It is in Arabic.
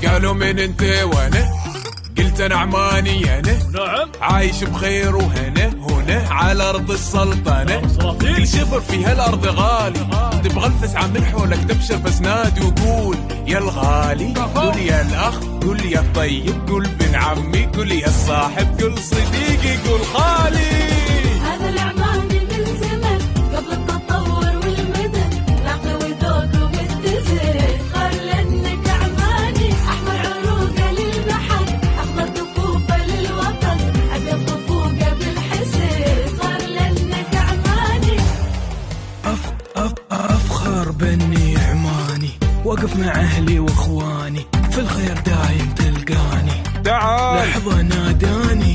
قالوا من انت وانا قلت انا عماني انا نعم عايش بخير وهنا هنا على ارض السلطنه كل شبر في هالارض غالي تبغى الفسعه من حولك تبشر بس نادي وقول يا الغالي قول يا الاخ قول يا الطيب قول بن عمي قول يا الصاحب قول صديقي قول خالي. هذا العماني من زمن قبل التطور والمدن العقل وذوق ومتزن قال انك عماني احمر عروقه للبحر اخضر ضفوفه للوطن ابيض ضفوقه بالحسن قال انك عماني. افخر باني عماني واقف مع اهلي واخواني في الخير دايم تلقاني تعال لحظه ناداني